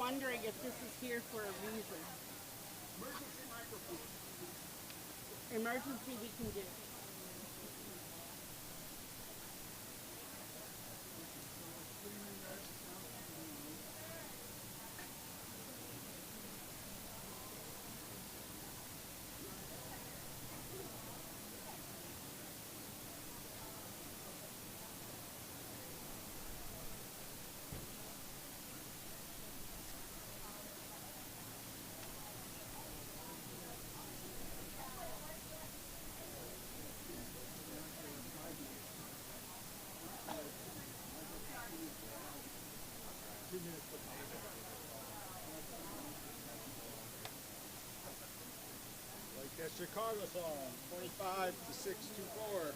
wondering if this is here for a reason. Emergency we can do. Like that Chicago song, 25 to 624.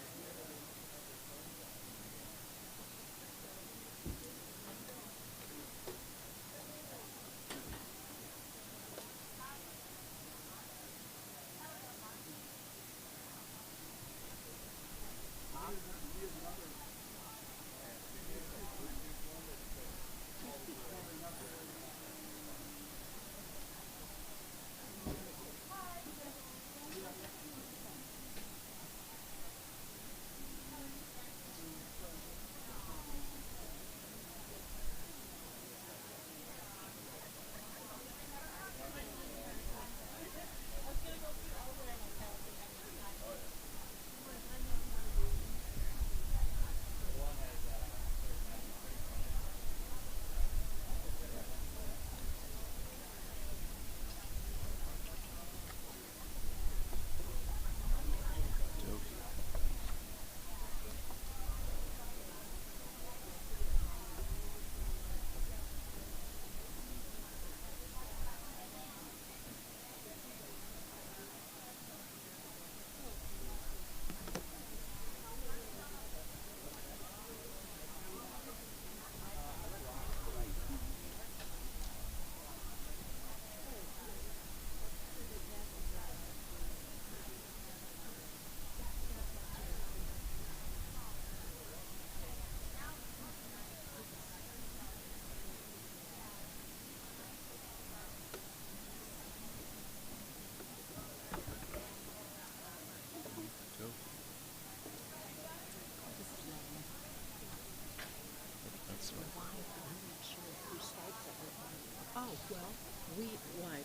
Oh, well, we, why,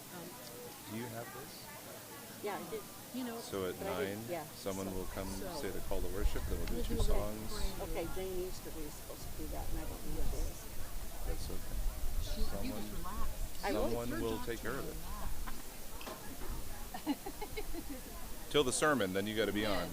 Do you have this? yeah, I did, you know. So at but I did- 9, yeah, someone so- will come so- say the call to worship, then we'll do two We'll do that. songs. Okay, Jane Easterly is supposed to do that, and I don't know what it is. That's okay. I will. Someone will take care of it. Till the sermon, then you got to be on.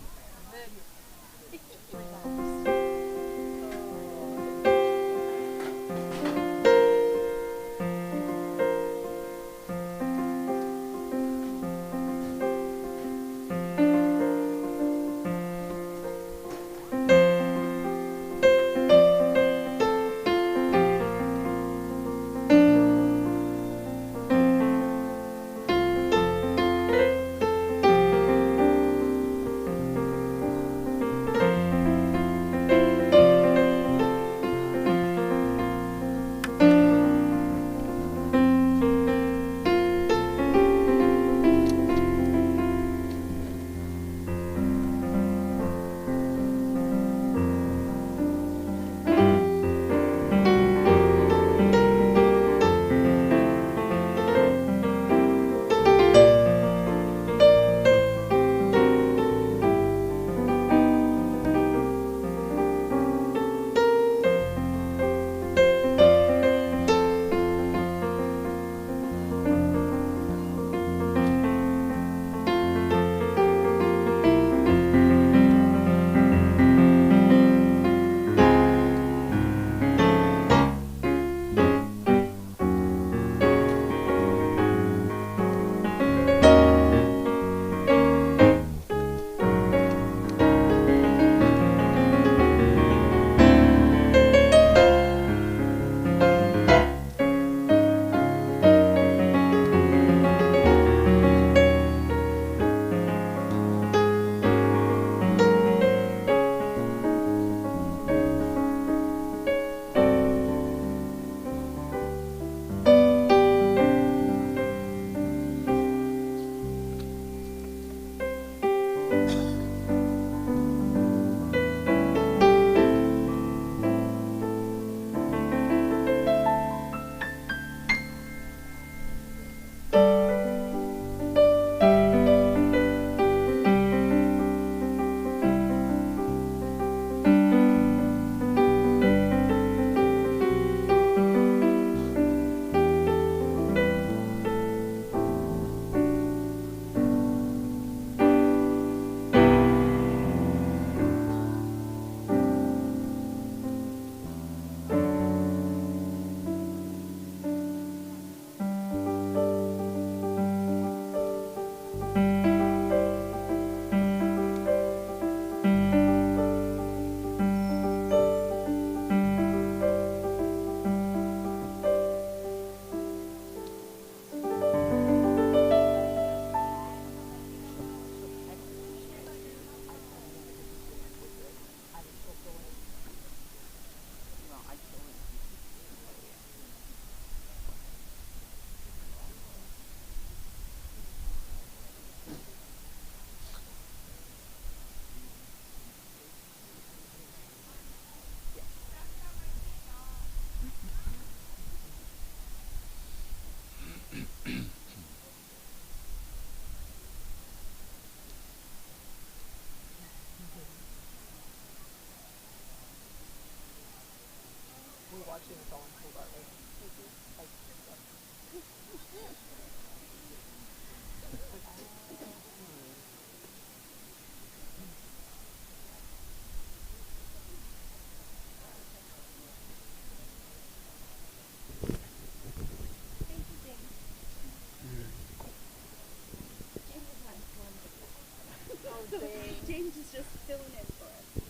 James is just filling in for us. Is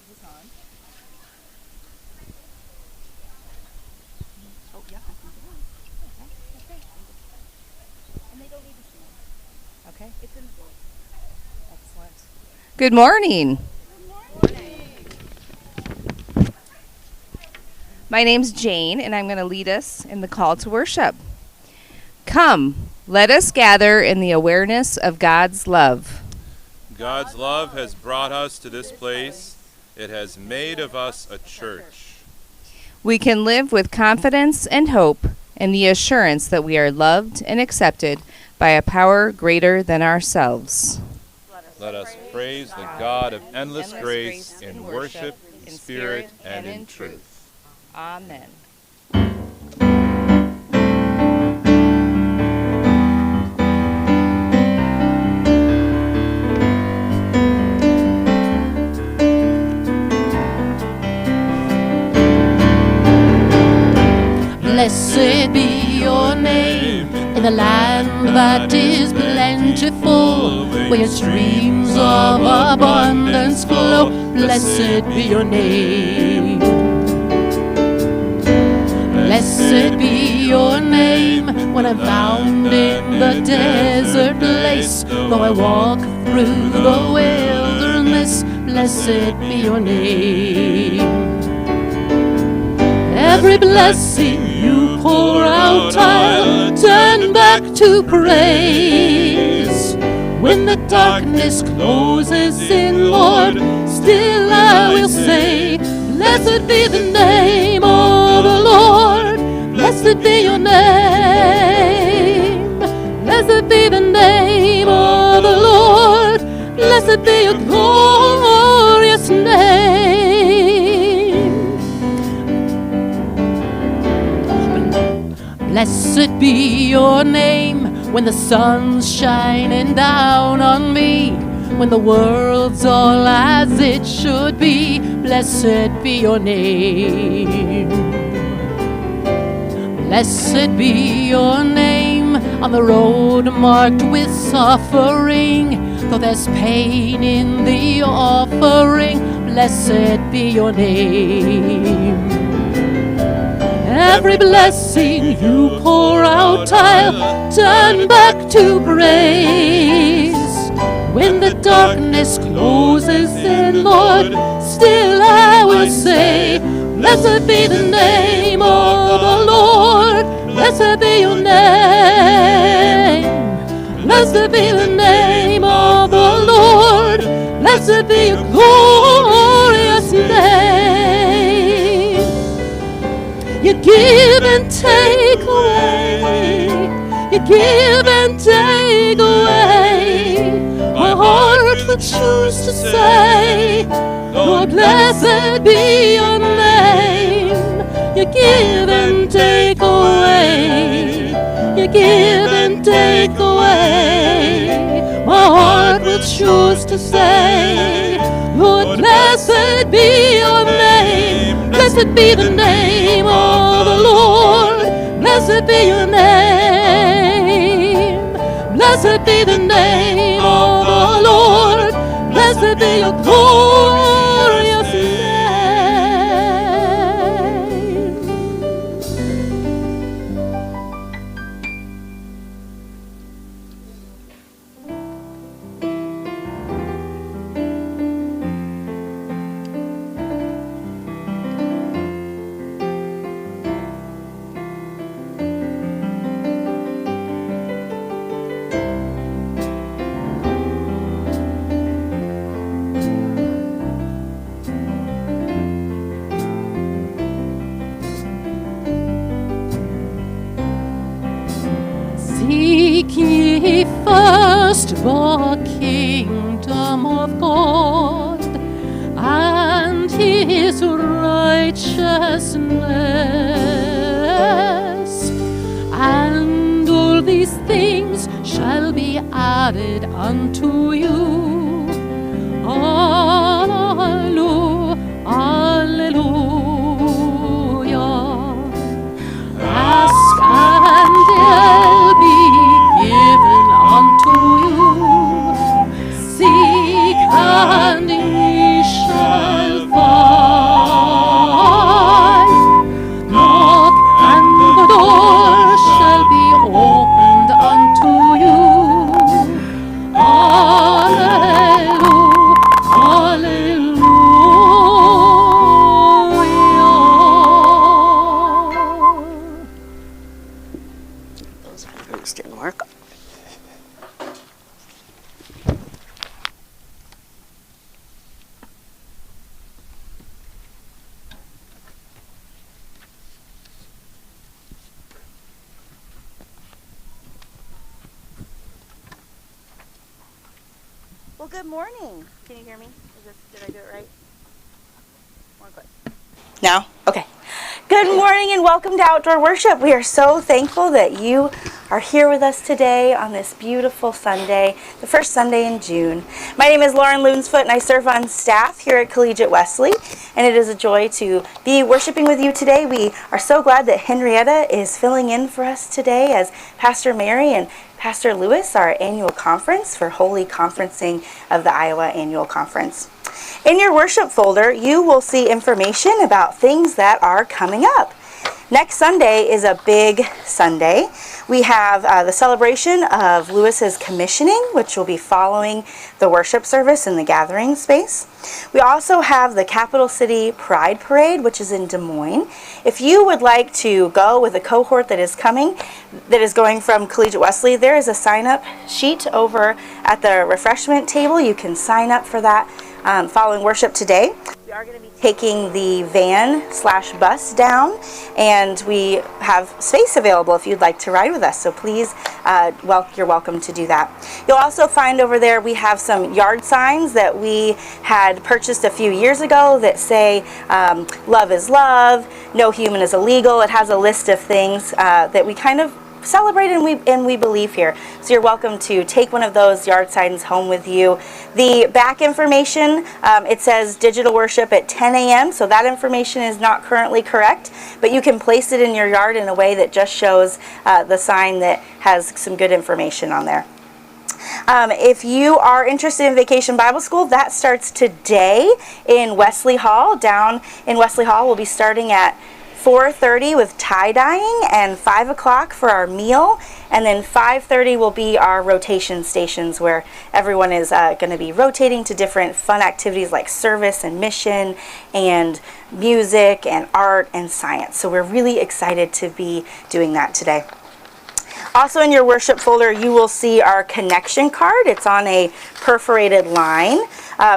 this on? Oh, yeah, I think it is. Okay. And they don't need to see it. Okay. It's in the book. Excellent. Good morning. My name's Jane, and I'm going to lead us in the call to worship. Come, let us gather in the awareness of God's love. God's love has brought us to this place. It has made of us a church. We can live with confidence and hope in the assurance that we are loved and accepted by a power greater than ourselves. Let us praise the God of endless grace in worship, in spirit, and in truth. Amen. Blessed be your name in the land that is plentiful, where streams of abundance flow. Blessed be your name. Blessed be your name when I'm found in the desert place. Though I walk through the wilderness, blessed be your name. Every blessing you pour out, I'll turn back to praise. When the darkness closes in, Lord, still I will say, blessed be the name of the Lord. Blessed be your name. Blessed be the name of the Lord. Blessed be your glorious name. Blessed be your name when the sun's shining down on me, when the world's all as it should be. Blessed be your name. Blessed be your name on the road marked with suffering, though there's pain in the offering. Blessed be your name. Every blessing you pour out, I'll turn back to praise. When the darkness closes in, Lord, still I will say, blessed be the name of the Lord. Blessed be your name. Blessed be the name of the Lord. Blessed be your glorious name. You give and take away. You give and take away. My heart will choose to say, Lord, blessed be your name. You give and take away. You give and take away. My heart will choose to say, Lord, blessed be your name. Blessed be the name of the Lord. Blessed be your name. Blessed be the name of the Lord. Blessed be your glorious name. Seek ye first the kingdom of God and his righteousness, and all these things shall be added unto you. Hallelujah, hallelujah. Ask and it'll be given unto you. Seek This didn't work. Well, good morning. Can you hear me? Did I do it right? More quick. Now? Okay. Good morning and welcome to Outdoor Worship. We are so thankful that you are here with us today on this beautiful Sunday, the first Sunday in June. My name is Lauren Loonsfoot and I serve on staff here at Collegiate Wesley, and it is a joy to be worshiping with you today. We are so glad that Henrietta is filling in for us today as Pastor Mary and Pastor Lewis, our annual conference for Holy Conferencing of the Iowa Annual Conference. In your worship folder, you will see information about things that are coming up. Next Sunday is a big Sunday. We have the celebration of Lewis's commissioning, which will be following the worship service in the gathering space. We also have the Capital City Pride Parade, which is in Des Moines. If you would like to go with a cohort that is going from Collegiate Wesley, there is a sign-up sheet over at the refreshment table. You can sign up for that following worship today. We are going to be taking the van/bus down, and we have space available if you'd like to ride with us. So please, you're welcome to do that. You'll also find over there we have some yard signs that we had purchased a few years ago that say love is love, no human is illegal. It has a list of things that we kind of celebrate and we believe here. So you're welcome to take one of those yard signs home with you. The back information, it says digital worship at 10 a.m. So that information is not currently correct, but you can place it in your yard in a way that just shows the sign that has some good information on there. If you are interested in Vacation Bible School, that starts today in Wesley Hall. Down in Wesley Hall, we'll be starting at 4:30 with tie-dyeing and 5 o'clock for our meal, and then 5:30 will be our rotation stations where everyone is going to be rotating to different fun activities like service and mission and music and art and science. So we're really excited to be doing that today. Also in your worship folder, you will see our connection card. It's on a perforated line.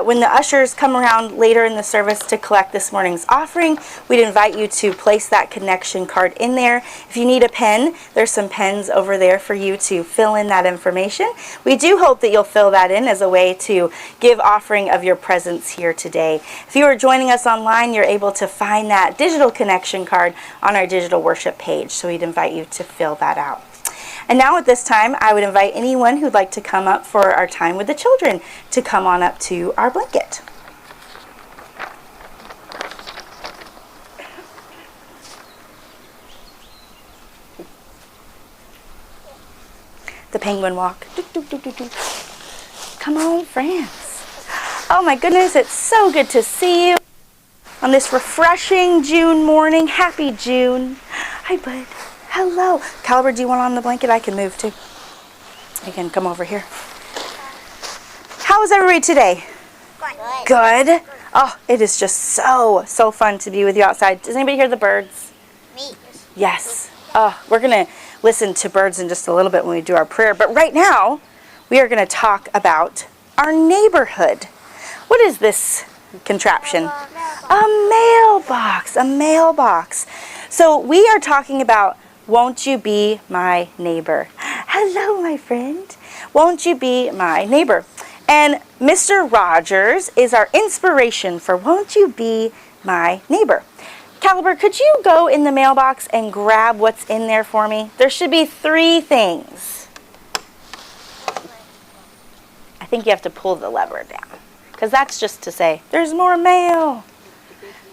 When the ushers come around later in the service to collect this morning's offering, we'd invite you to place that connection card in there. If you need a pen, there's some pens over there for you to fill in that information. We do hope that you'll fill that in as a way to give offering of your presence here today. If you are joining us online, you're able to find that digital connection card on our digital worship page, so we'd invite you to fill that out. And now at this time, I would invite anyone who'd like to come up for our time with the children to come on up to our blanket. The penguin walk. Come on, friends. Oh my goodness, it's so good to see you on this refreshing June morning. Happy June. Hi, bud. Hello. Caliber, do you want on the blanket? I can move too. You can come over here. How is everybody today? Good. Good? Oh, it is just so fun to be with you outside. Does anybody hear the birds? Me. Yes. Oh, we're going to listen to birds in just a little bit when we do our prayer. But right now, we are going to talk about our neighborhood. What is this contraption? A mailbox. A mailbox. So we are talking about won't you be my neighbor? Hello, my friend. Won't you be my neighbor? And Mr. Rogers is our inspiration for won't you be my neighbor? Caliber, could you go in the mailbox and grab what's in there for me? There should be 3 things. I think you have to pull the lever down, because that's just to say there's more mail.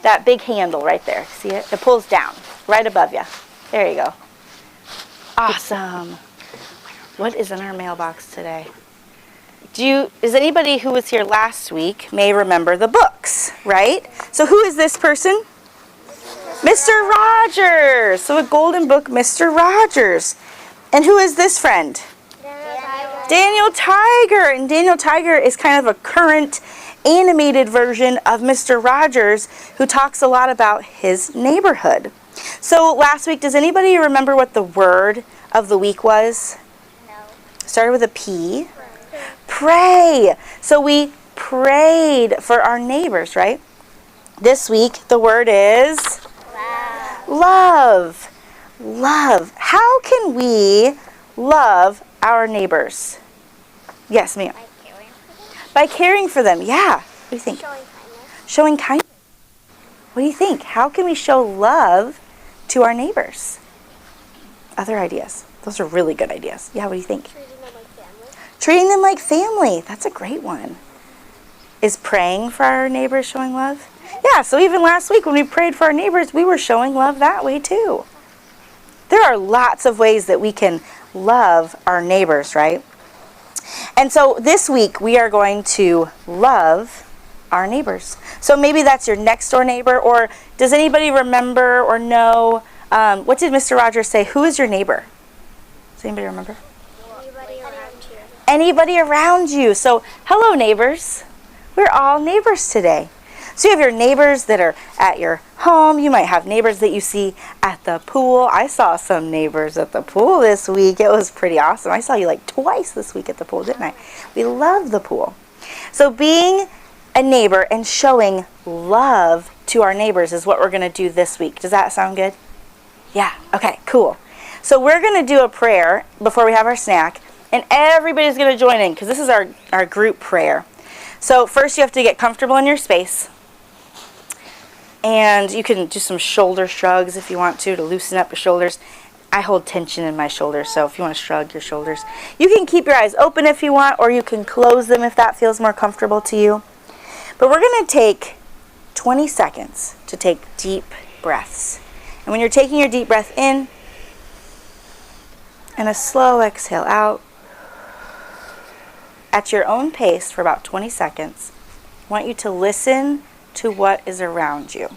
That big handle right there. See it? It pulls down right above you. There you go. Awesome. What is in our mailbox today? Is anybody who was here last week may remember the books, right? So who is this person? Mr. Rogers. So a golden book, Mr. Rogers. And who is this friend? Daniel Tiger. And Daniel Tiger is kind of a current animated version of Mr. Rogers, who talks a lot about his neighborhood. So last week, does anybody remember what the word of the week was? Started with a P. Pray. So we prayed for our neighbors, right? This week the word is love. Love. How can we love our neighbors? Yes, ma'am. By caring for them. Yeah. What do you think? Showing kindness. What do you think? How can we show love to our neighbors? Other ideas. Those are really good ideas. Yeah, what do you think? Treating them like family. That's a great one. Is praying for our neighbors showing love? Yeah, so even last week when we prayed for our neighbors, we were showing love that way too. There are lots of ways that we can love our neighbors, right? And so this week we are going to love our neighbors. So maybe that's your next door neighbor, or does anybody remember or know, what did Mr. Rogers say? Who is your neighbor? Does anybody remember? Anybody around you. Anybody around you. So hello neighbors. We're all neighbors today. So you have your neighbors that are at your home. You might have neighbors that you see at the pool. I saw some neighbors at the pool this week. It was pretty awesome. I saw you like twice this week at the pool, didn't I? We love the pool. So being a neighbor and showing love to our neighbors is what we're going to do this week. Does that sound good? Yeah. Okay, cool. So we're going to do a prayer before we have our snack, and everybody's going to join in because this is our group prayer. So first you have to get comfortable in your space. And you can do some shoulder shrugs if you want to loosen up your shoulders. I hold tension in my shoulders, so if you want to shrug your shoulders. You can keep your eyes open if you want, or you can close them if that feels more comfortable to you. But we're going to take 20 seconds to take deep breaths. And when you're taking your deep breath in, and a slow exhale out, at your own pace for about 20 seconds, I want you to listen to what is around you.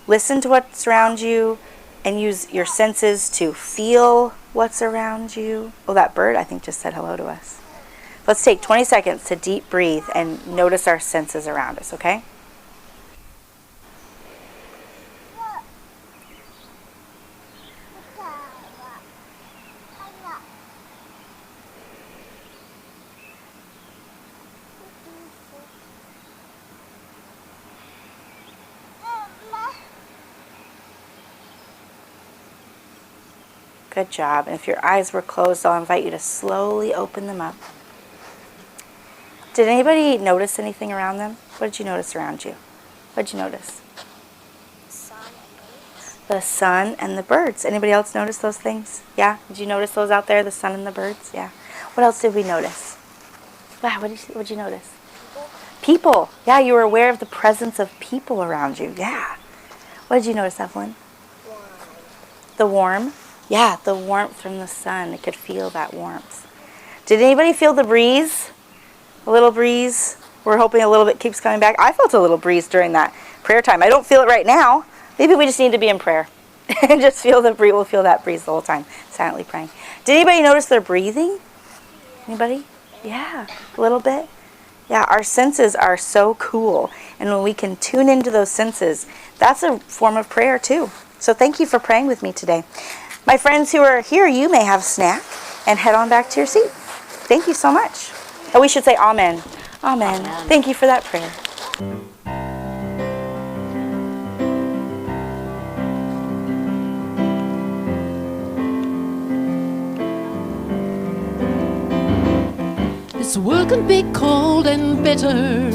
Listen to what's around you and use your senses to feel what's around you. Oh, that bird I think just said hello to us. Let's take 20 seconds to deep breathe and notice our senses around us, okay? Good job. And if your eyes were closed, I'll invite you to slowly open them up. Did anybody notice anything around them? What did you notice around you? What did you notice? The sun and the birds. Anybody else notice those things? Yeah? Did you notice those out there, the sun and the birds? Yeah. What else did we notice? Wow, what did you notice? People. Yeah, you were aware of the presence of people around you. Yeah. What did you notice, Evelyn? The warm. Yeah, the warmth from the sun. I could feel that warmth. Did anybody feel the breeze? A little breeze? We're hoping a little bit keeps coming back. I felt a little breeze during that prayer time. I don't feel it right now. Maybe we just need to be in prayer and just feel the breeze. We'll feel that breeze the whole time, silently praying. Did anybody notice their breathing? Anybody? Yeah, a little bit. Yeah, our senses are so cool. And when we can tune into those senses, that's a form of prayer too. So thank you for praying with me today. My friends who are here, you may have a snack and head on back to your seat. Thank you so much. Oh, we should say amen. Amen. Amen. Thank you for that prayer. This world can be cold and bitter.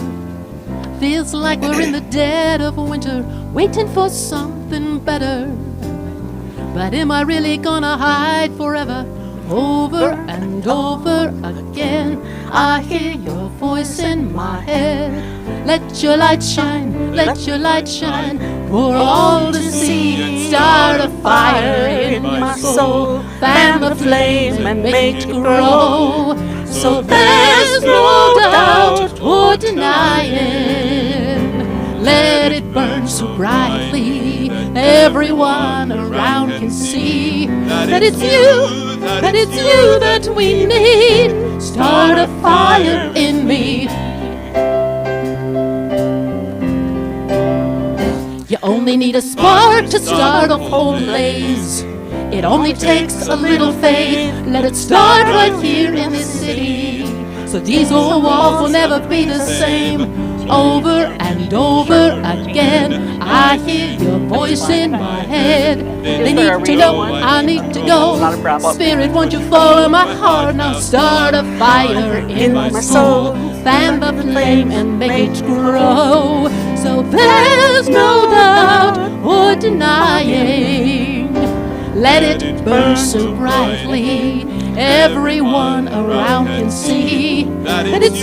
Feels like we're in the dead of winter, waiting for something better. But am I really gonna hide forever? Over and over again, I hear your voice in my head. Let your light shine, let your light shine, for all to see. Start a fire in my soul, fan the flame and make it grow. So there's no doubt or denying. Let it burn so brightly, everyone around can see that it's you, that we need. Start a fire in me. You only need a spark to start a whole blaze. It only takes a little faith. Let it start right here in this city. So these old walls will never be the same. Over and over again, I hear your voice in my head. They need to know I need to go. Spirit, won't you follow my heart? Now start a fire in my soul. Fan the flame and make it grow. So there's no doubt or denying. Let it burn so brightly, everyone around can see that it's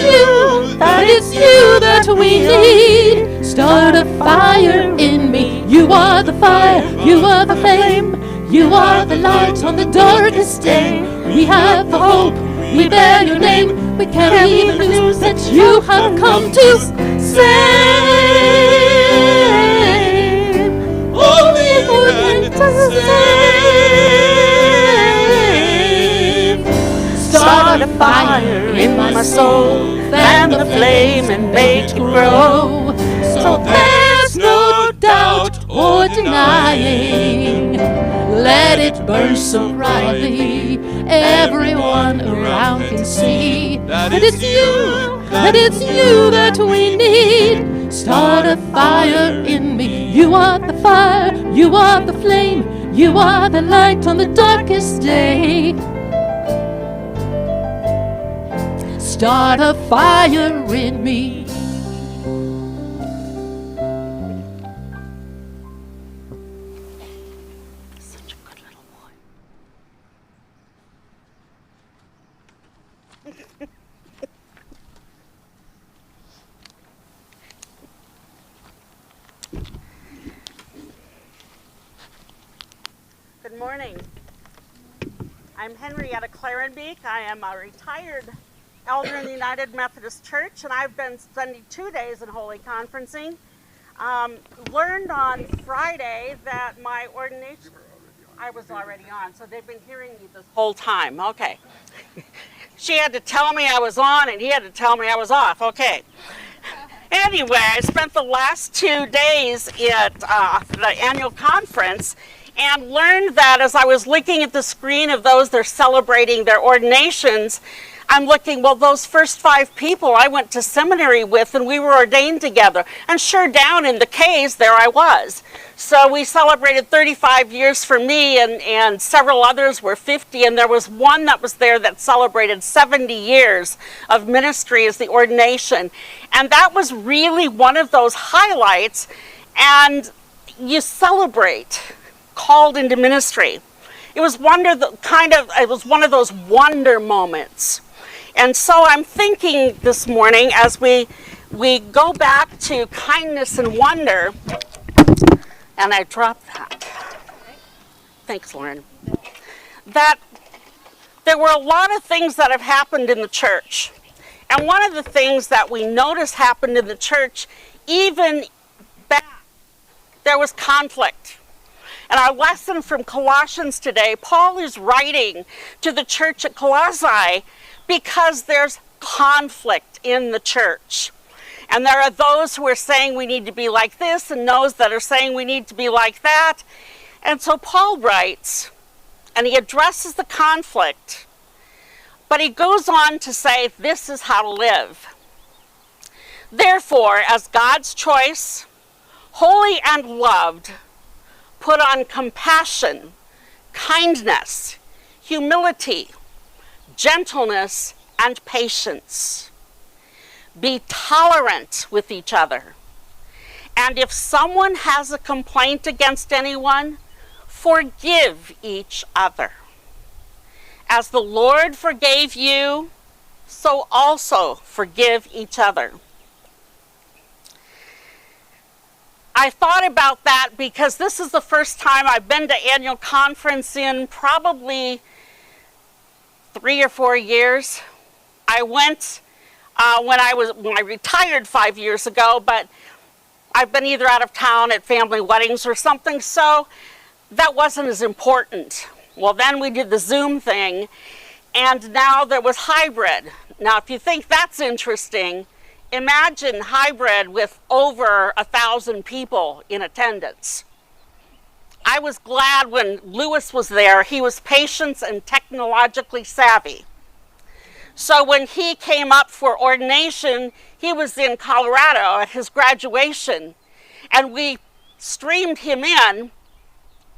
you that we need. Start a fire in me. You are the fire, you are the flame, you are the light on the darkest day. We have the hope, we bear your name. We carry the news that you have come to save. Only you can save. Start a fire in my soul, fan the flame and make it grow. So there's no doubt or denying. Let it burn so brightly, everyone around can see that it's you that we need. Start a fire in me. You are the fire, you are the flame, you are the light on the darkest day. Start a fire in me. Such a good little boy. Good morning. I'm Henrietta Clarenbeek. I am a retired elder in the United Methodist Church, and I've been spending 2 days in Holy Conferencing. Learned on Friday that my ordination, I was already on, so they've been hearing me this whole time. Okay. She had to tell me I was on, and he had to tell me I was off. Okay. Anyway, I spent the last 2 days at the annual conference and learned that as I was looking at the screen of those that are celebrating their ordinations, I'm looking, well, those first 5 people I went to seminary with and we were ordained together. And sure, down in the caves, there I was. So we celebrated 35 years for me, and several others were 50, and there was one that was there that celebrated 70 years of ministry as the ordination. And that was really one of those highlights, and you celebrate called into ministry. It was one of those wonder moments. And so I'm thinking this morning as we go back to kindness and wonder, and I dropped that. Thanks, Lauren. That there were a lot of things that have happened in the church. And one of the things that we notice happened in the church, even back, there was conflict. And our lesson from Colossians today, Paul is writing to the church at Colossae because there's conflict in the church. And there are those who are saying we need to be like this, and those that are saying we need to be like that. And so Paul writes, and he addresses the conflict, but he goes on to say this is how to live. Therefore, as God's choice, holy and loved, put on compassion, kindness, humility, gentleness, and patience. Be tolerant with each other. And if someone has a complaint against anyone, forgive each other. As the Lord forgave you, so also forgive each other. I thought about that because this is the first time I've been to annual conference in probably 3 or 4 years. I went when I retired 5 years ago, but I've been either out of town at family weddings or something, so that wasn't as important. Well, then we did the Zoom thing, and now there was hybrid. Now, if you think that's interesting, imagine hybrid with over 1,000 people in attendance. I was glad when Lewis was there. He was patient and technologically savvy. So when he came up for ordination, he was in Colorado at his graduation, and we streamed him in,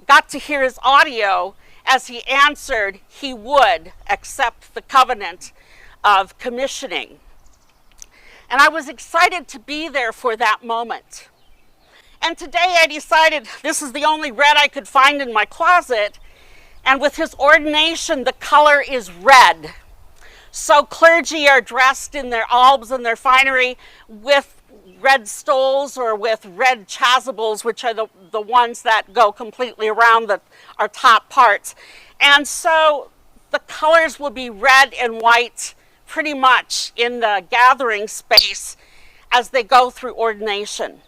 got to hear his audio as he answered he would accept the covenant of commissioning. And I was excited to be there for that moment. And today I decided this is the only red I could find in my closet, and with his ordination, the color is red. So clergy are dressed in their albs and their finery with red stoles or with red chasubles, which are the ones that go completely around our top parts. And so the colors will be red and white pretty much in the gathering space as they go through ordination.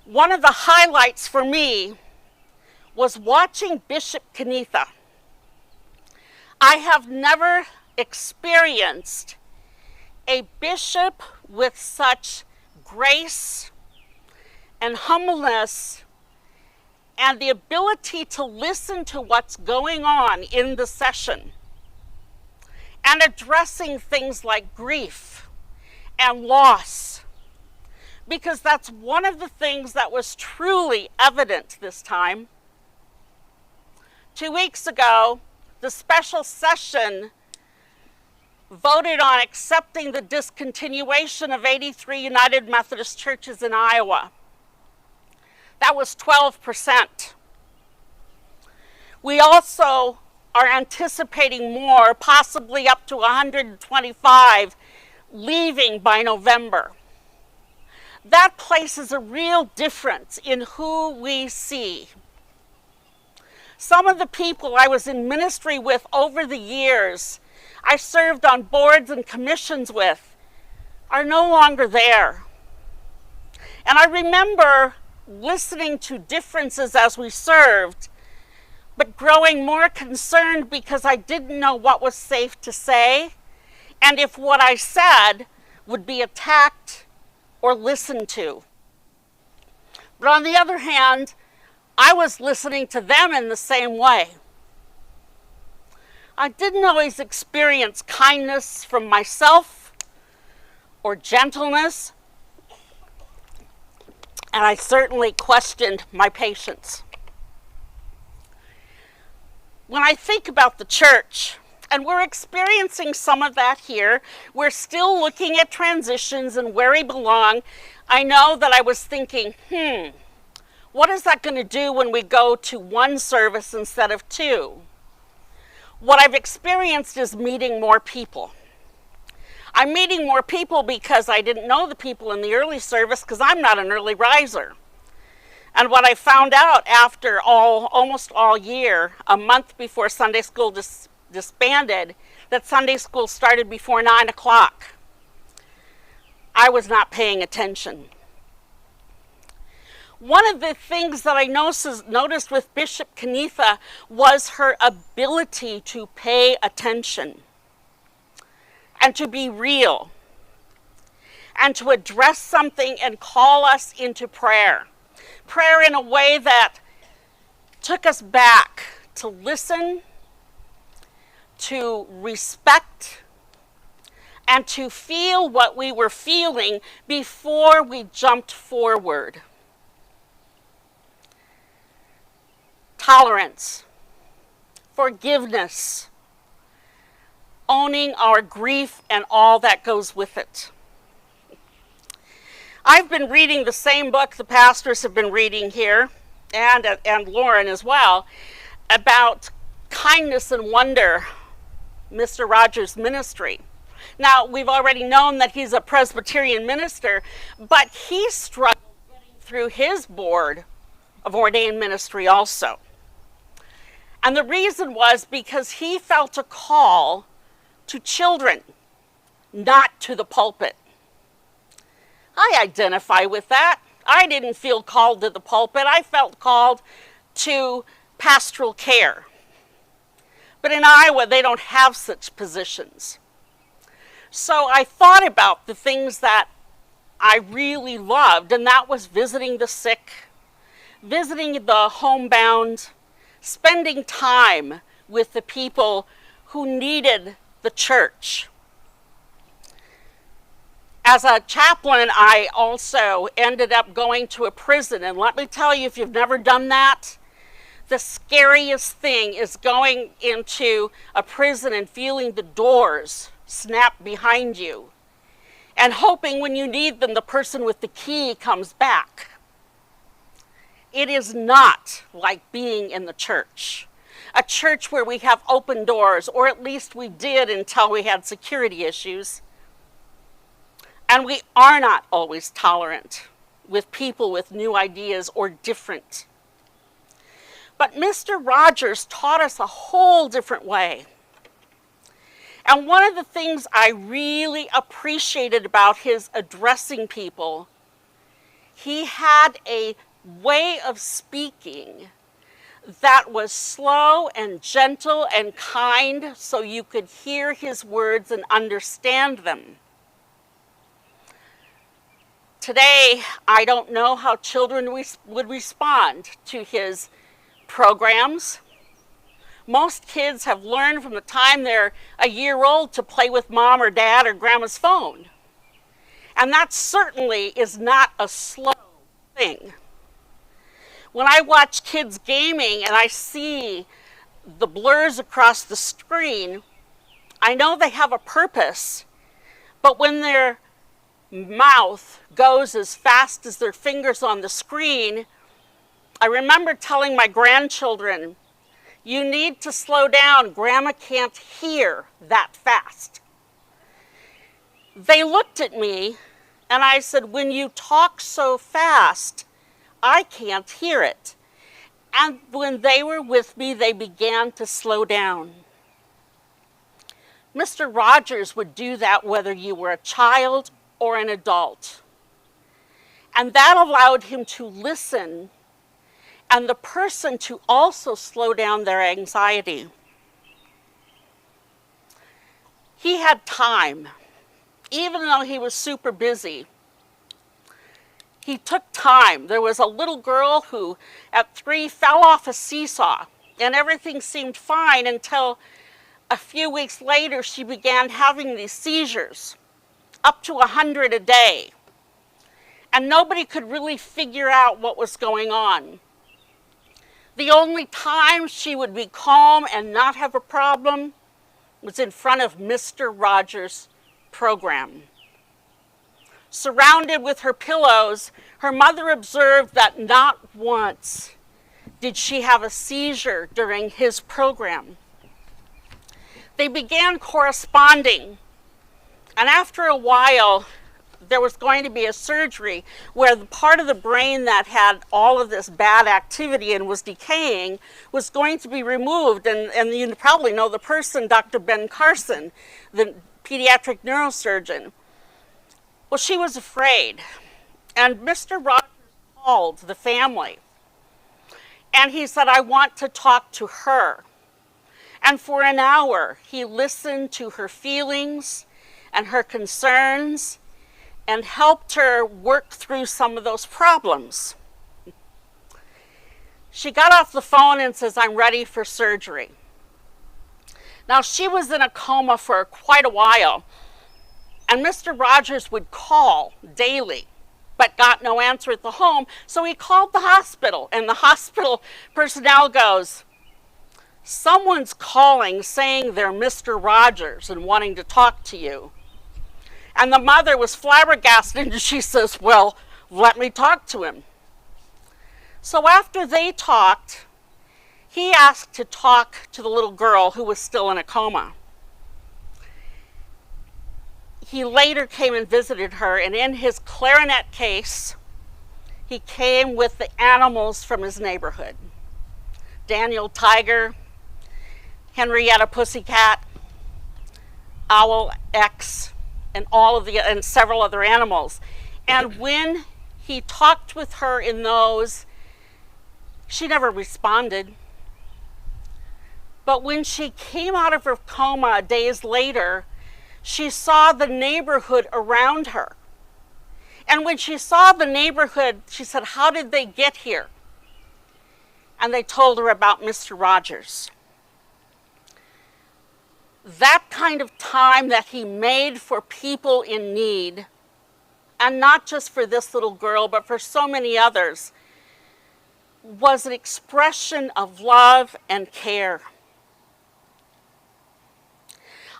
One of the highlights for me was watching Bishop Kenitha. I have never experienced a bishop with such grace and humbleness and the ability to listen to what's going on in the session and addressing things like grief and loss, because that's one of the things that was truly evident this time. 2 weeks ago, the special session voted on accepting the discontinuation of 83 United Methodist churches in Iowa. That was 12%. We also are anticipating more, possibly up to 125, leaving by November. That places a real difference in who we see. Some of the people I was in ministry with over the years, I served on boards and commissions with, are no longer there. And I remember listening to differences as we served, but growing more concerned because I didn't know what was safe to say and if what I said would be attacked or listened to. But on the other hand, I was listening to them in the same way. I didn't always experience kindness from myself or gentleness, and I certainly questioned my patience. When I think about the church, and we're experiencing some of that here, we're still looking at transitions and where we belong. I know that I was thinking, what is that going to do when we go to one service instead of two? What I've experienced is meeting more people. I'm meeting more people because I didn't know the people in the early service because I'm not an early riser. And what I found out after almost all year, a month before Sunday school disbanded, that Sunday school started before 9 o'clock. I was not paying attention. One of the things that I noticed with Bishop Kenitha was her ability to pay attention and to be real and to address something and call us into prayer. Prayer in a way that took us back to listen, to respect, and to feel what we were feeling before we jumped forward. Tolerance, forgiveness, owning our grief and all that goes with it. I've been reading the same book the pastors have been reading here, and Lauren as well, about kindness and wonder, Mr. Rogers' ministry. Now, we've already known that he's a Presbyterian minister, but he struggled getting through his board of ordained ministry also. And the reason was because he felt a call to children, not to the pulpit. I identify with that. I didn't feel called to the pulpit. I felt called to pastoral care. But in Iowa, they don't have such positions. So I thought about the things that I really loved, and that was visiting the sick, visiting the homebound, spending time with the people who needed the church. As a chaplain, I also ended up going to a prison, and let me tell you, if you've never done that, the scariest thing is going into a prison and feeling the doors snap behind you and hoping when you need them, the person with the key comes back. It is not like being in the church, a church where we have open doors, or at least we did until we had security issues. And we are not always tolerant with people with new ideas or different. But Mr. Rogers taught us a whole different way. And one of the things I really appreciated about his addressing people, he had a way of speaking that was slow and gentle and kind, so you could hear his words and understand them. Today, I don't know how children would respond to his programs. Most kids have learned from the time they're a year old to play with mom or dad or grandma's phone. And that certainly is not a slow thing. When I watch kids gaming and I see the blurs across the screen, I know they have a purpose, but when their mouth goes as fast as their fingers on the screen, I remember telling my grandchildren, you need to slow down. Grandma can't hear that fast. They looked at me and I said, when you talk so fast, I can't hear it. And when they were with me, they began to slow down. Mr. Rogers would do that whether you were a child or an adult. And that allowed him to listen and the person to also slow down their anxiety. He had time, even though he was super busy. He took time. There was a little girl who at 3 fell off a seesaw, and everything seemed fine until a few weeks later she began having these seizures, up to 100 a day. And nobody could really figure out what was going on. The only time she would be calm and not have a problem was in front of Mr. Rogers' program. Surrounded with her pillows, her mother observed that not once did she have a seizure during his program. They began corresponding, and after a while, there was going to be a surgery where the part of the brain that had all of this bad activity and was decaying was going to be removed. And you probably know the person, Dr. Ben Carson, the pediatric neurosurgeon. Well, she was afraid. And Mr. Rogers called the family. And he said, I want to talk to her. And for an hour, he listened to her feelings and her concerns and helped her work through some of those problems. She got off the phone and says, I'm ready for surgery. Now, she was in a coma for quite a while, and Mr. Rogers would call daily, but got no answer at the home, so he called the hospital, and the hospital personnel goes, someone's calling saying they're Mr. Rogers and wanting to talk to you. And the mother was flabbergasted, and she says, well, let me talk to him. So after they talked, he asked to talk to the little girl who was still in a coma. He later came and visited her, and in his clarinet case, he came with the animals from his neighborhood. Daniel Tiger, Henrietta Pussycat, Owl X, and several other animals. And when he talked with her in those, she never responded. But when she came out of her coma days later, she saw the neighborhood around her. And when she saw the neighborhood, she said, how did they get here? and they told her about Mr. Rogers. That kind of time that he made for people in need, and not just for this little girl, but for so many others, was an expression of love and care.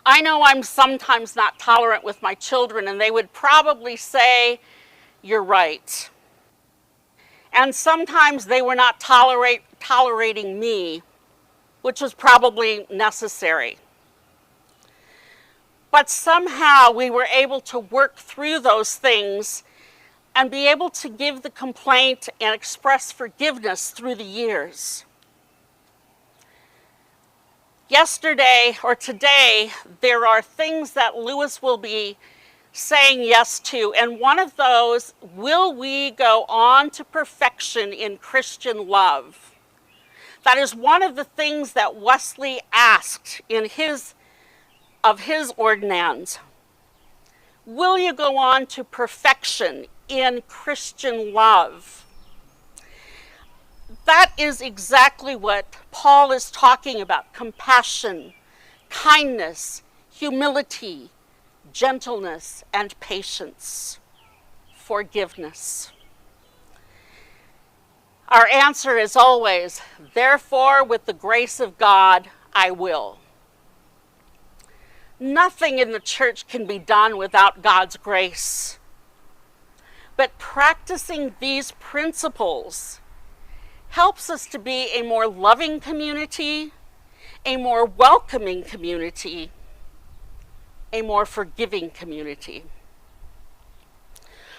I know I'm sometimes not tolerant with my children, and they would probably say, "You're right." And sometimes they were not tolerating me, which was probably necessary. But somehow we were able to work through those things and be able to give the complaint and express forgiveness through the years. Yesterday or today, there are things that Lewis will be saying yes to, and one of those, will we go on to perfection in Christian love? That is one of the things that Wesley asked in his ordinands. Will you go on to perfection in Christian love? That is exactly what Paul is talking about: compassion, kindness, humility, gentleness, and patience, forgiveness. Our answer is always, therefore, with the grace of God, I will. Nothing in the church can be done without God's grace. But practicing these principles helps us to be a more loving community, a more welcoming community, a more forgiving community.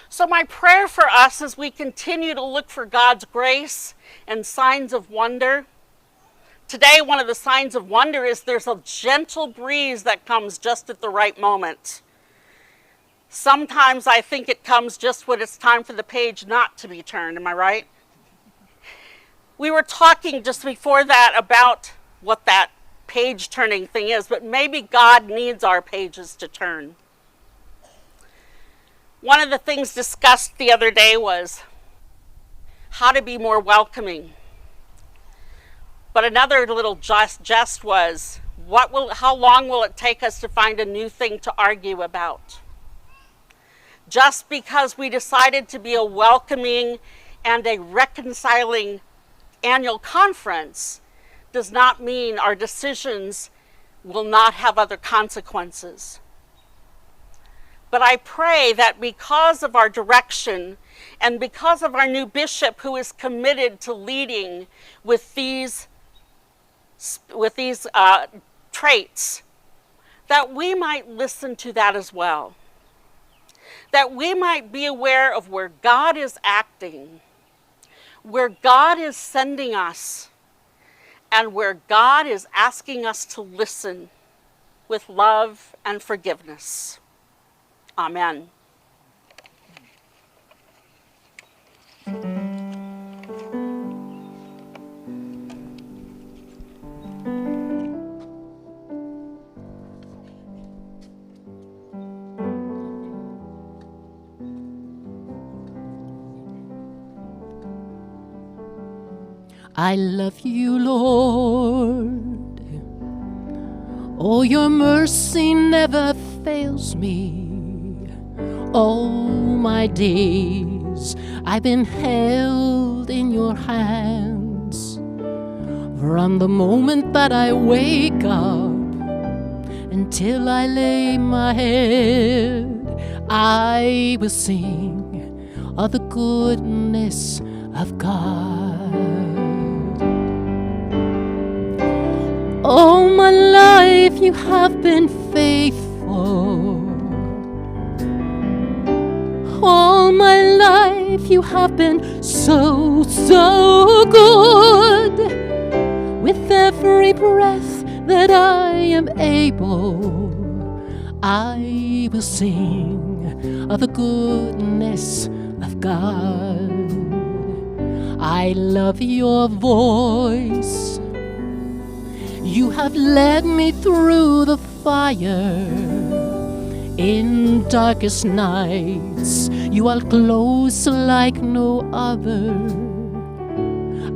So my prayer for us as we continue to look for God's grace and signs of wonder. Today, one of the signs of wonder is there's a gentle breeze that comes just at the right moment. Sometimes I think it comes just when it's time for the page not to be turned, am I right? We were talking just before that about what that page turning thing is, but maybe God needs our pages to turn. One of the things discussed the other day was how to be more welcoming. But another little jest was, how long will it take us to find a new thing to argue about? Just because we decided to be a welcoming and a reconciling annual conference does not mean our decisions will not have other consequences. But I pray that because of our direction and because of our new bishop who is committed to leading with these traits, that we might listen to that as well. That we might be aware of where God is acting, where God is sending us, and where God is asking us to listen with love and forgiveness. Amen. I love you, Lord. Oh, your mercy never fails me. All my days I've been held in your hands. From the moment that I wake up until I lay my head, I will sing of the goodness of God. All my life you have been faithful. All my life you have been so, so good. With every breath that I am able, I will sing of the goodness of God. I love your voice. You have led me through the fire. In darkest nights, you are close like no other.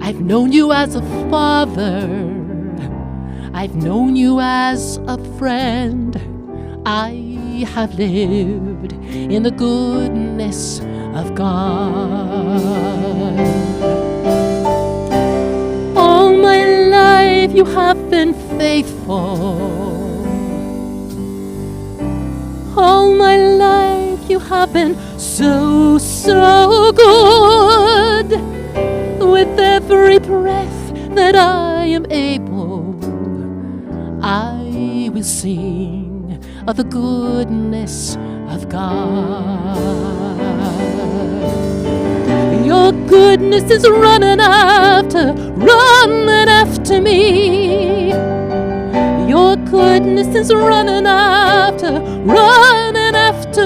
I've known you as a father. I've known you as a friend. I have lived in the goodness of God. All my life you have been faithful. All my life you have been so, so good. With every breath that I am able, I will sing of the goodness of God. Your goodness is running after me. Your goodness is running after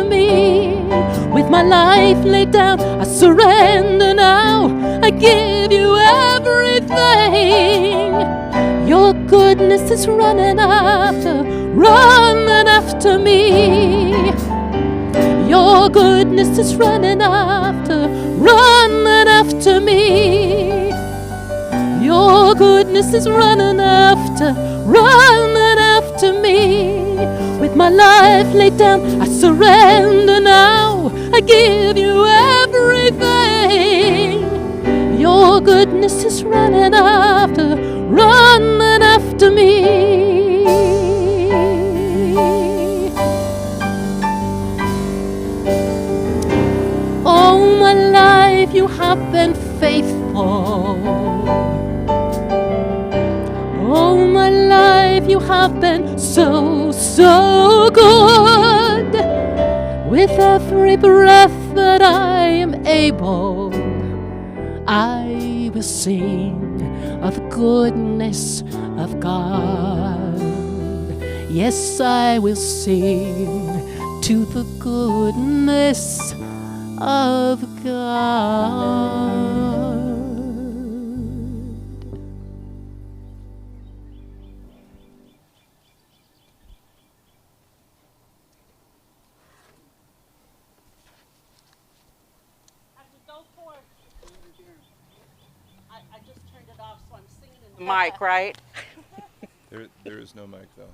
me. With my life laid down, I surrender now. I give you everything. Your goodness is running after me. Your goodness is running after me. Your goodness is running after me. With my life laid down, I surrender now. I give you everything. Your goodness is running after me. All my life you have been faithful. All my life you have been so, so good. With every breath that I am able, I will sing of the goodness of God. Yes, I will sing to the goodness of God. I just turned it off, so I'm singing in the mic, right? There is no mic, though.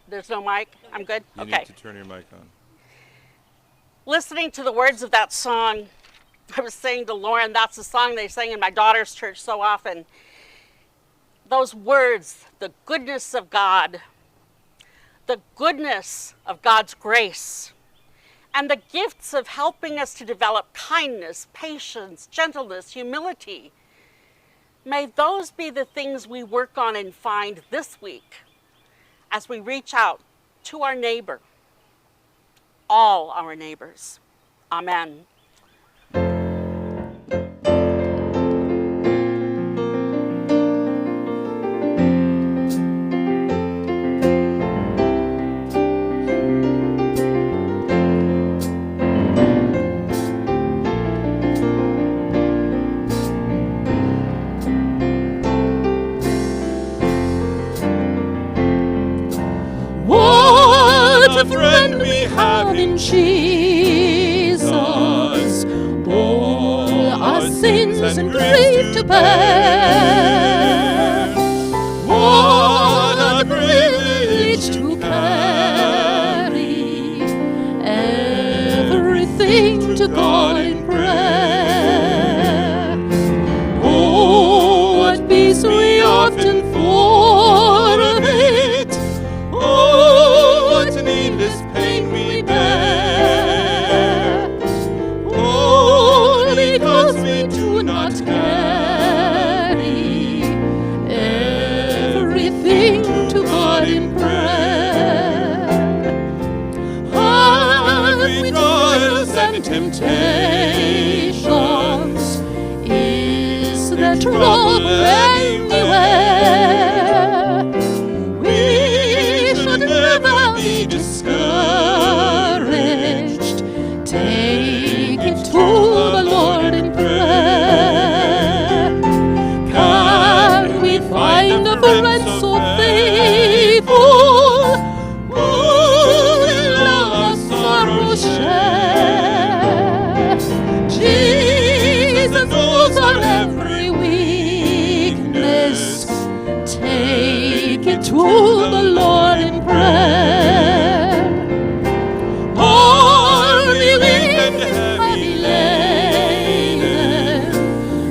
There's no mic? I'm good? You Okay. need to turn your mic on. Listening to the words of that song, I was saying to Lauren, that's the song they sang in my daughter's church so often. Those words, the goodness of God, the goodness of God's grace, and the gifts of helping us to develop kindness, patience, gentleness, humility. May those be the things we work on and find this week as we reach out to our neighbor, all our neighbors. Amen. What a friend we have in Jesus, all our sins and grief to bear. What a privilege to carry everything to God in prayer. Oh, what peace we often forfeit. Oh, what needless pain we bear. Oh, because we do not carry everything to God in prayer. With trials and temptations, is there trouble anywhere? We should never be discouraged. Take it to the Lord in prayer. Can we find a friend so faithful, who will our sorrow share? Jesus to the Lord in prayer. All weary and heavy laden,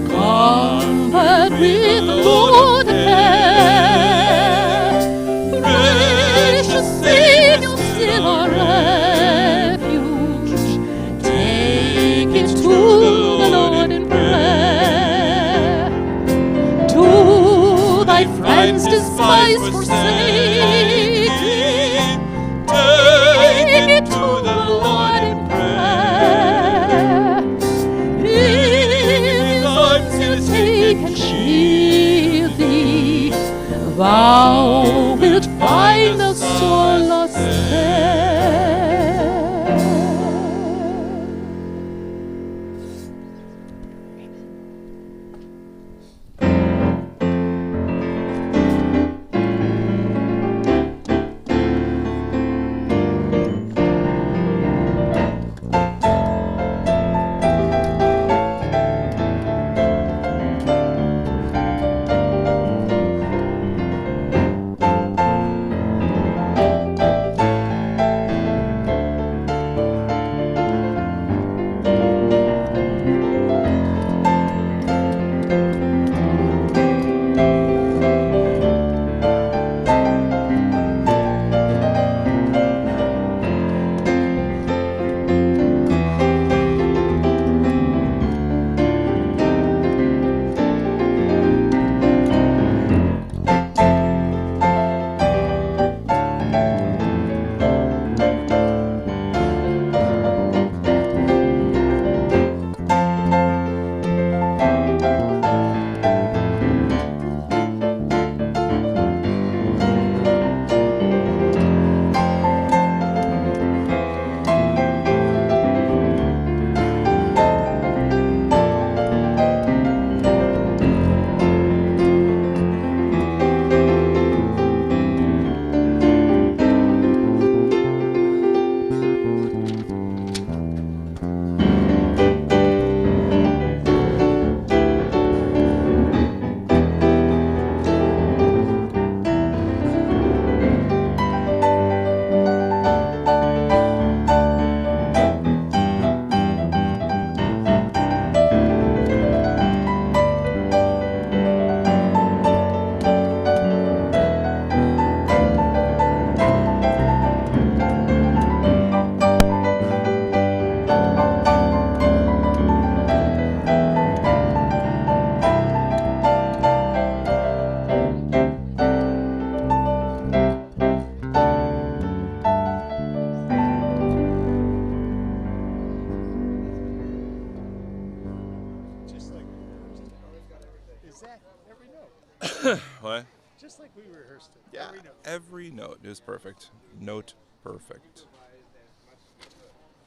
comfort with the Lord and care. Precious Savior, still our refuge, take it to the Lord in prayer. To thy friends despise, forsake, take it to the Lord in prayer. In his arms he'll take and shield thee, thou wilt find the soul lost there. Just like we rehearsed it. Is that every note? What? Just like we rehearsed it. Yeah, Every note. every note is perfect. Note perfect.